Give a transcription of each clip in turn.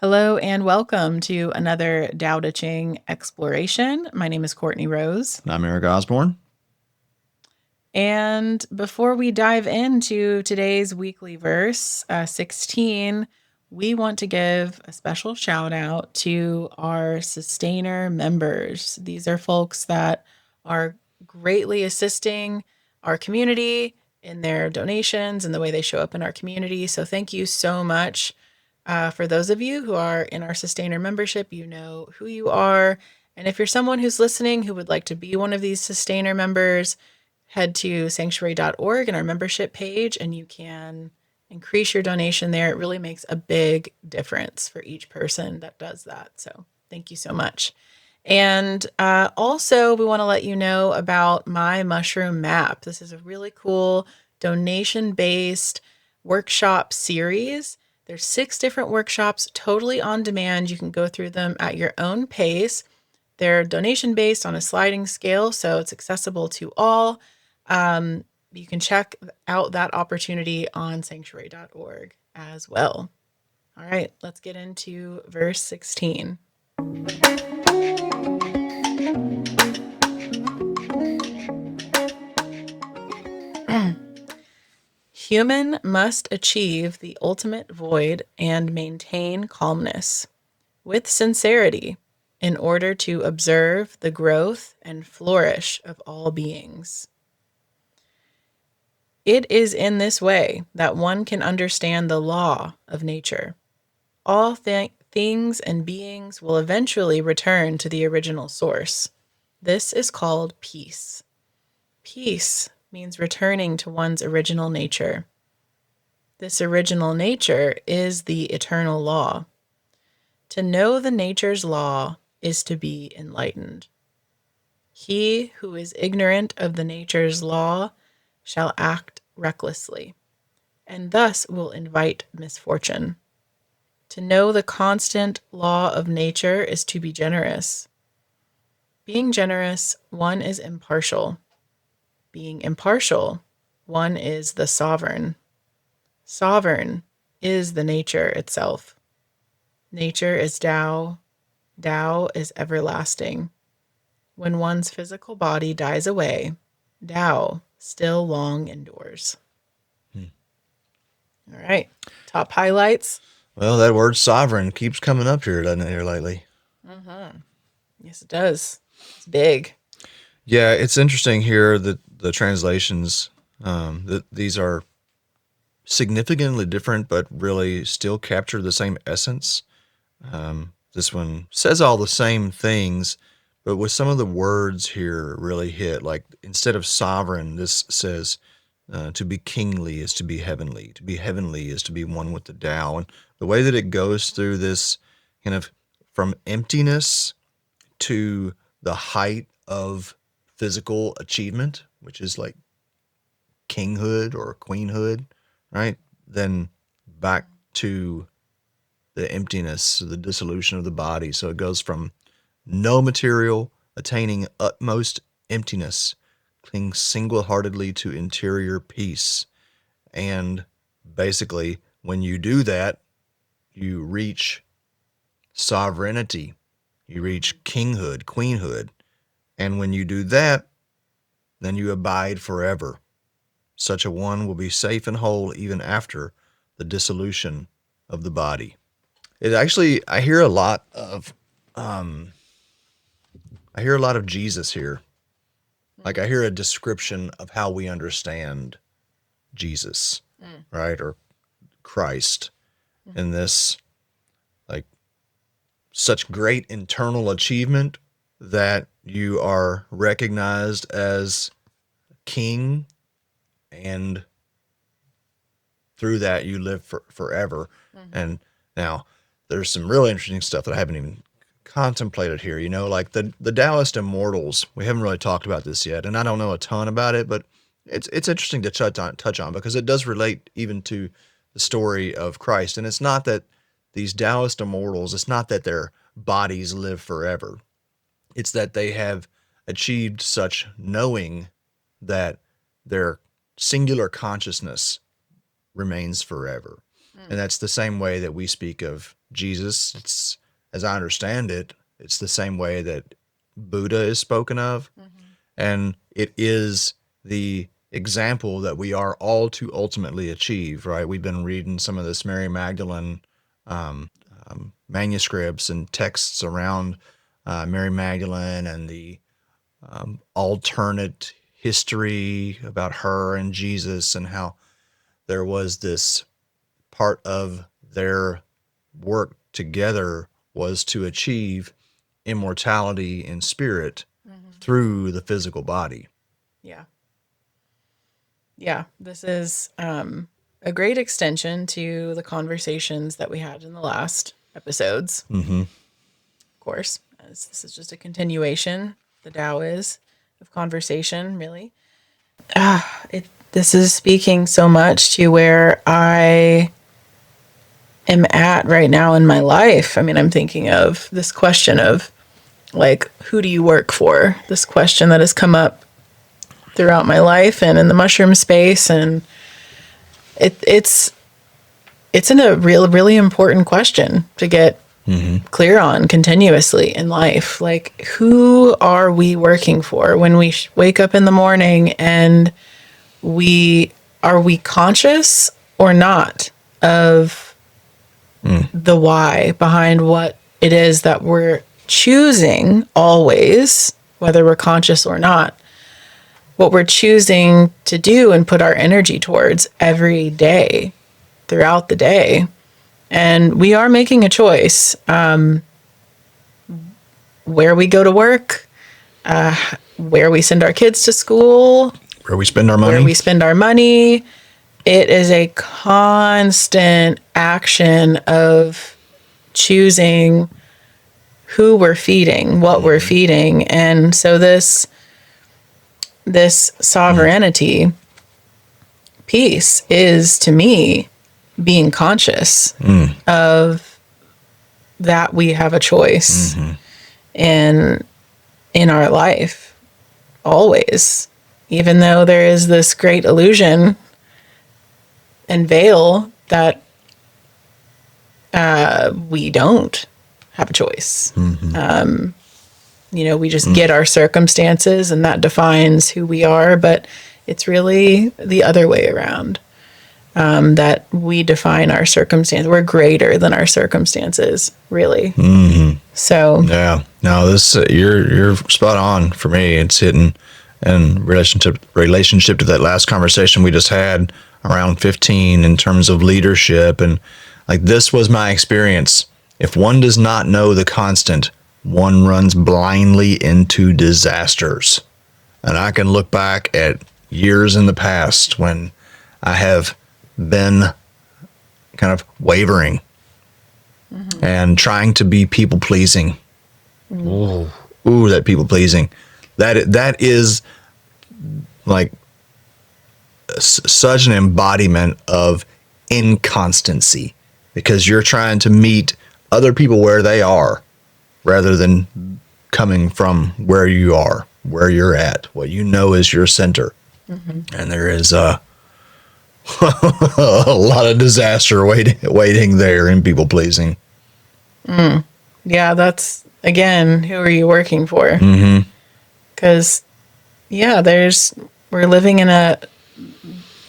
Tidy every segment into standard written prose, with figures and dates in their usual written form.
Hello and welcome to another Tao Te Ching exploration. My name is Courtney Rose. I'm Eric Osborne. And before we dive into today's weekly verse, 16, we want to give a special shout out to our sustainer members. These are folks that are greatly assisting our community in their donations and the way they show up in our community. So thank you so much. For those of you who are in our sustainer membership, you know who you are. And if you're someone who's listening who would like to be one of these sustainer members, head to sanctuary.org and our membership page, and you can increase your donation there. It really makes a big difference for each person that does that. So thank you so much. And also, we want to let you know about my mushroom map. This is a really cool donation-based workshop series. There's 6 different workshops, totally on demand. You can go through them at your own pace. They're donation-based on a sliding scale, so it's accessible to all. You can check out that opportunity on sanctuary.org as well. All right, let's get into verse 16. Human must achieve the ultimate void and maintain calmness with sincerity in order to observe the growth and flourish of all beings. It is in this way that one can understand the law of nature. All things and beings will eventually return to the original source. This is called peace. Peace means returning to one's original nature. This original nature is the eternal law. To know the nature's law is to be enlightened. He who is ignorant of the nature's law shall act recklessly, and thus will invite misfortune. To know the constant law of nature is to be generous. Being generous, one is impartial. Being impartial, one is the sovereign. Sovereign is the nature itself. Nature is Tao. Tao is everlasting. When one's physical body dies away, Tao still long endures. All right. Top highlights. Well, that word sovereign keeps coming up here, doesn't it, here lately? Yes, it does. It's big. Yeah, it's interesting here that the translations, that these are significantly different, but really still capture the same essence. This one says all the same things, but with some of the words here really hit. Like instead of sovereign, this says to be kingly is to be heavenly. To be heavenly is to be one with the Tao. And the way that it goes through this kind of from emptiness to the height of physical achievement, which is like kinghood or queenhood, right? Then back to the emptiness, the dissolution of the body. So it goes from no material, attaining utmost emptiness, cling single-heartedly to interior peace. And basically, when you do that, you reach sovereignty, you reach kinghood, queenhood. And when you do that, then you abide forever. Such a one will be safe and whole even after the dissolution of the body. It actually, I hear a lot of Jesus here. Like I hear a description of how we understand Jesus, right? Or Christ in this, like, such great internal achievement that you are recognized as king, and through that you live forever. And now there's some really interesting stuff that I haven't even contemplated here, you know, like the Taoist immortals. We haven't really talked about this yet, and I don't know a ton about it, but it's interesting to touch on because it does relate even to the story of Christ. And it's not that these Taoist immortals, it's not that their bodies live forever. It's that they have achieved such knowing that their singular consciousness remains forever. And that's the same way that we speak of Jesus. It's, as I understand it, it's the same way that Buddha is spoken of. And it is the example that we are all to ultimately achieve, right? We've been reading some of this Mary Magdalene manuscripts and texts around Mary Magdalene and the alternate history about her and Jesus, and how there was this part of their work together was to achieve immortality in spirit through the physical body. Yeah. Yeah. This is a great extension to the conversations that we had in the last episodes. Of course, as this is just a continuation, the Tao is, of conversation, really. This is speaking so much to where I am at right now in my life. I mean, I'm thinking of this question of, like, who do you work for? This question that has come up throughout my life and in the mushroom space, and it's a really important question to get clear on continuously in life. Like, who are we working for when we wake up in the morning, and are we conscious or not of the why behind what it is that we're choosing always, whether we're conscious or not, what we're choosing to do and put our energy towards every day throughout the day. And we are making a choice, where we go to work, where we send our kids to school, Where we spend our money. where we spend our money. It is a constant action of choosing who we're feeding, what we're feeding. And so this sovereignty piece is, to me, being conscious of that we have a choice in our life always, even though there is this great illusion and veil that we don't have a choice. We just get our circumstances, and that defines who we are, but it's really the other way around. That we define our circumstance. We're greater than our circumstances, really. So Yeah, no, this you're spot on for me. It's hitting in relationship to that last conversation we just had around 15 in terms of leadership, and like, this was my experience. If one does not know the constant, one runs blindly into disasters. And I can look back at years in the past when I have been kind of wavering and trying to be people pleasing. Ooh, that people pleasing. That is like such an embodiment of inconstancy, because you're trying to meet other people where they are rather than coming from where you are, where you're at, what you know is your center. And there is a lot of disaster waiting there in people pleasing. yeah, that's, again, who are you working for? Because we're living in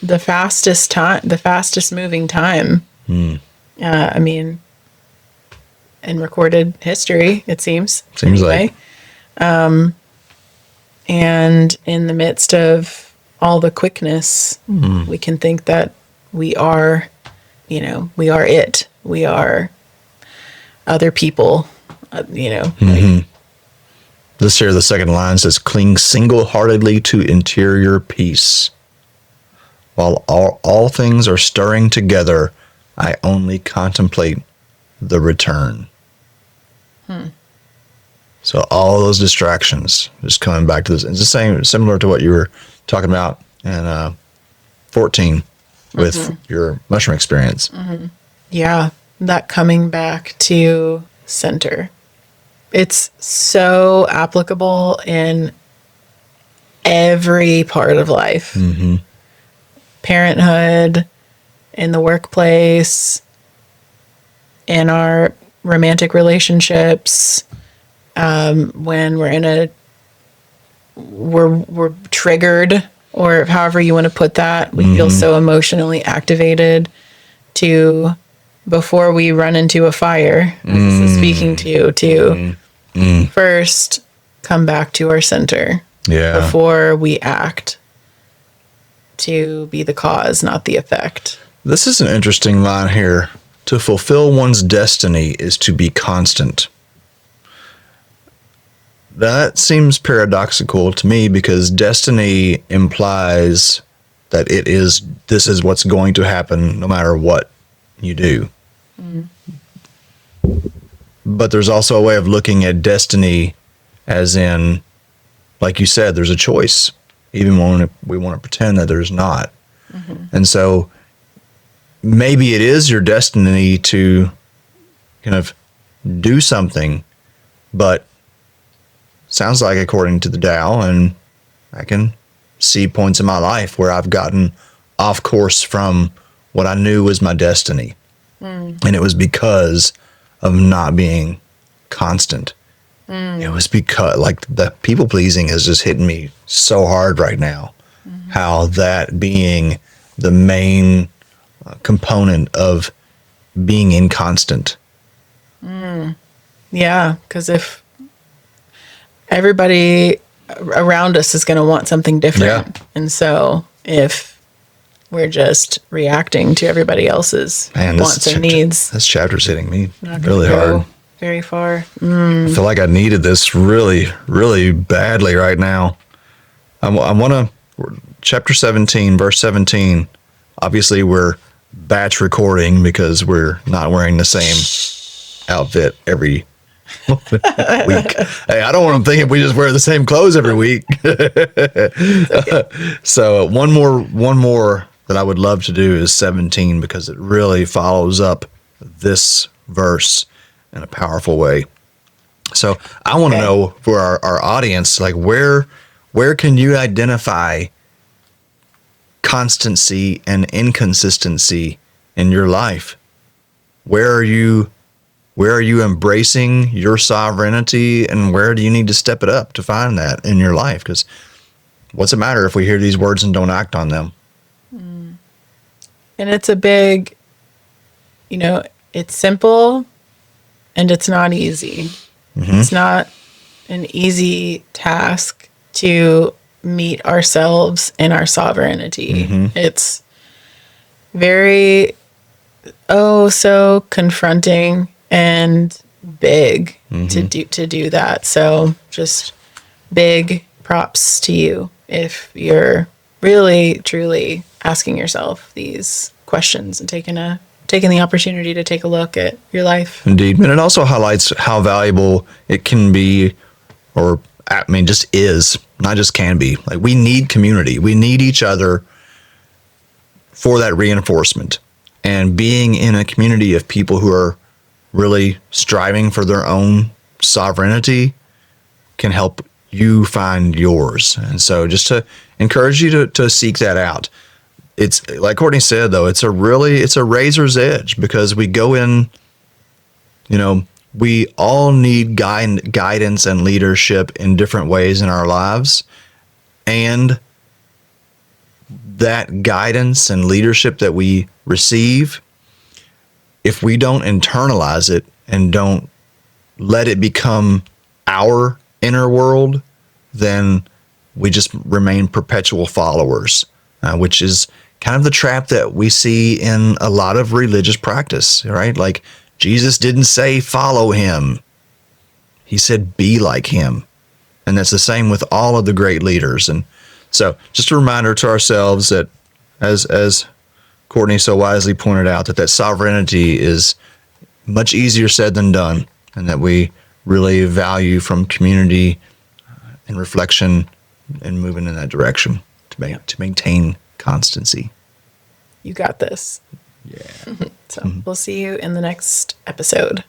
the fastest moving time. I mean, in recorded history, it seems. Seems like. And in the midst of all the quickness, we can think that we are it. We are other people, This here, the second line says, cling single-heartedly to interior peace. While all things are stirring together, I only contemplate the return. So all those distractions, just coming back to this, it's the same, similar to what you were talking about in 14 with your mushroom experience. Yeah, that coming back to center. It's so applicable in every part of life. Parenthood, in the workplace, in our romantic relationships, when we're triggered, or however you want to put that. We feel so emotionally activated to, before we run into a fire, this is speaking to you, to first come back to our center before we act, to be the cause, not the effect. This is an interesting line here. To fulfill one's destiny is to be constant. That seems paradoxical to me, because destiny implies that this is what's going to happen no matter what you do. But there's also a way of looking at destiny as in, like you said, there's a choice, even when we want to pretend that there's not. And so maybe it is your destiny to kind of do something, but sounds like, according to the Tao, and I can see points in my life where I've gotten off course from what I knew was my destiny. And it was because of not being constant. It was because, like, the people pleasing has just hit me so hard right now. How that being the main component of being inconstant. Yeah, because if everybody around us is going to want something different. And so if we're just reacting to everybody else's wants and needs, this chapter's hitting me not really go hard. Very far. I feel like I needed this really, really badly right now. I want to, chapter 17, verse 17, obviously we're batch recording because we're not wearing the same outfit every week. Hey, I don't want them thinking we just wear the same clothes every week. So one more that I would love to do is 17, because it really follows up this verse in a powerful way. So I want to know, for our audience, like, where can you identify constancy and inconsistency in your life? Where are you embracing your sovereignty, and where do you need to step it up to find that in your life? Because what's it matter if we hear these words and don't act on them? And it's a big, it's simple and it's not easy. It's not an easy task to meet ourselves in our sovereignty. It's very, so confronting and big to do that. So just big props to you if you're really truly asking yourself these questions and taking the opportunity to take a look at your life. Indeed. And it also highlights how valuable it can be, or I mean, just is, not just can be. Like, we need community. We need each other for that reinforcement. And being in a community of people who are really striving for their own sovereignty can help you find yours. And so just to encourage you to seek that out. It's like Courtney said, though, it's a razor's edge, because we go in, we all need guidance and leadership in different ways in our lives. And that guidance and leadership that we receive, if we don't internalize it and don't let it become our inner world, then we just remain perpetual followers, which is kind of the trap that we see in a lot of religious practice, right? Like, Jesus didn't say follow him. He said be like him. And that's the same with all of the great leaders. And so just a reminder to ourselves that, as Courtney so wisely pointed out, that sovereignty is much easier said than done, and that we really value from community and reflection and moving in that direction to maintain constancy. You got this. Yeah. So we'll see you in the next episode.